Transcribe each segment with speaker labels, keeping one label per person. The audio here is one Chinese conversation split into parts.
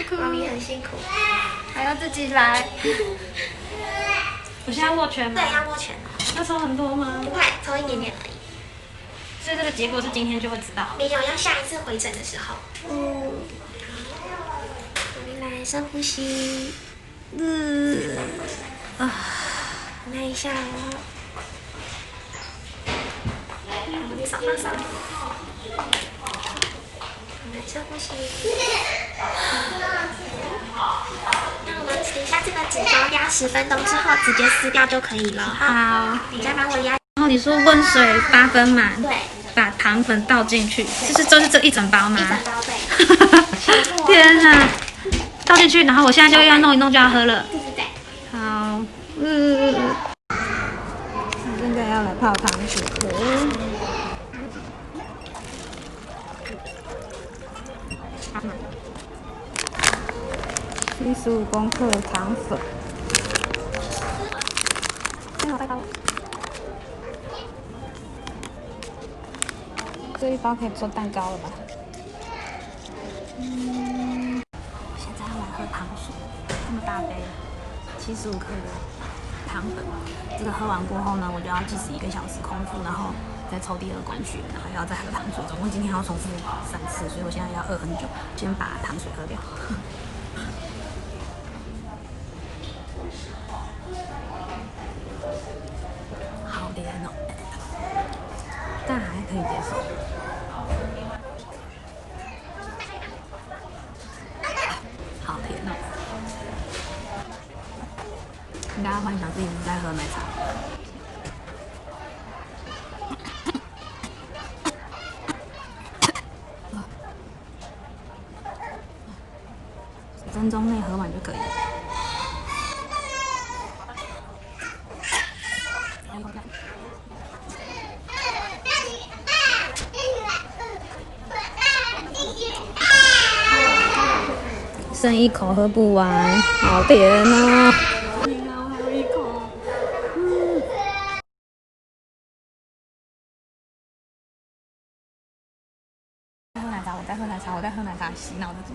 Speaker 1: 苦，
Speaker 2: 妈咪很辛苦，
Speaker 1: 还要自己来。我现在握拳吗？
Speaker 2: 对，要握拳哦。
Speaker 1: 要抽很多吗？
Speaker 2: 不会，抽一点点而已。
Speaker 1: 所以这个结果是今天就会知道。
Speaker 2: 没有，要下一次回诊的时候。我们来深呼吸。耐一下哦。你手放上。来深呼吸。那我们等一下这个纸包压10分钟之后直接撕掉就可以了。
Speaker 1: 好。
Speaker 2: 你再帮我压。
Speaker 1: 然后你说温水8分满，
Speaker 2: 对。
Speaker 1: 把糖粉倒进去，就是这一整包吗？
Speaker 2: 一整包对。
Speaker 1: 天哪！倒进去，然后我现在就要弄一弄就要喝了。
Speaker 2: 对对对。
Speaker 1: 好。
Speaker 3: 现在要来泡糖水了。75公克糖粉。
Speaker 2: 先好，拜拜。
Speaker 3: 这一包可以做蛋糕了吧？
Speaker 1: 现在要来喝糖水，这么大杯，75克的糖粉。这个喝完过后呢，我就要计时1个小时空腹，然后再抽第2管血，然后要再喝糖水。总共今天还要重复3次，所以我现在要饿很久，先把糖水喝掉。好甜哦，但还可以接受。好甜哦！你刚刚幻想自己是在喝奶茶。10分钟内喝完就可以了。剩1口喝不完，好甜哦！你好，还有1口。再喝奶茶，我再喝奶茶，我再喝奶茶，洗脑自己。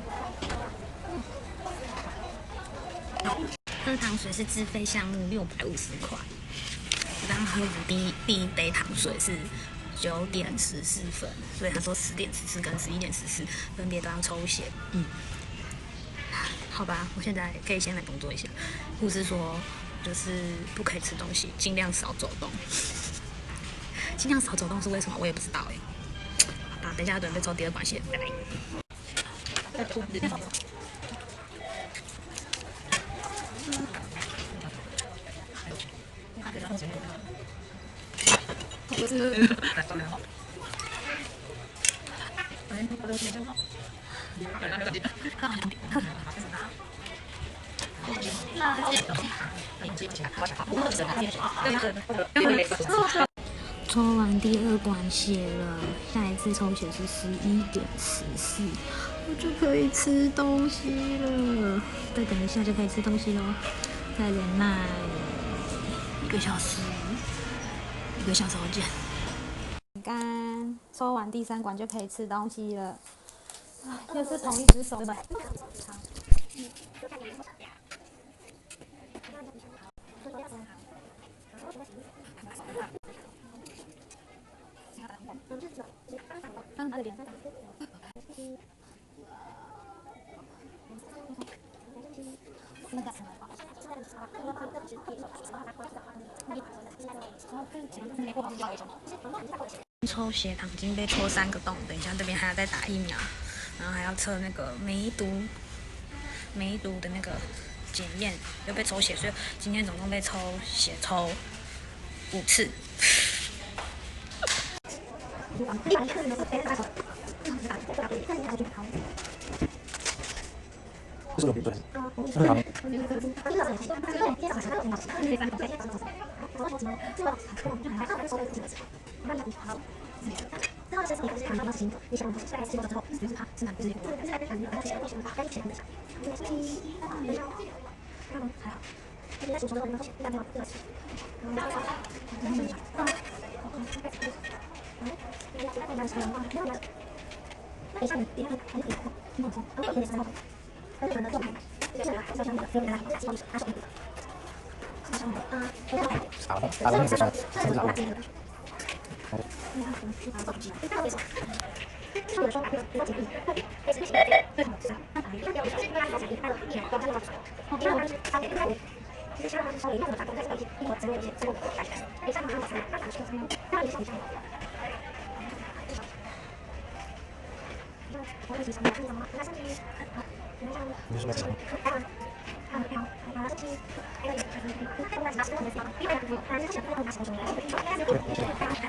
Speaker 1: 喝糖水是自费项目，650块。我刚喝的第一杯糖水是9点14分，所以他说10点14跟11点14分别都要抽血。好吧，我现在可以先来工作一下。护士说，就是不可以吃东西，尽量少走动。尽量少走动是为什么？我也不知道哎。好吧，等一下准备抽第2管血，拜拜。抽完第2管血了，下一次抽血是11点14，我就可以吃东西了。再等一下就可以吃东西咯，再忍耐1个小时，1个小时后见。
Speaker 3: 干，抽完第3管就可以吃东西了。又是同一只手的。
Speaker 1: 抽血糖已经被戳3个洞，等一下这边还要再打疫苗，然后还要测那个梅毒的那个检验，又被抽血，所以今天总共被抽血抽5次。
Speaker 4: 这个不对，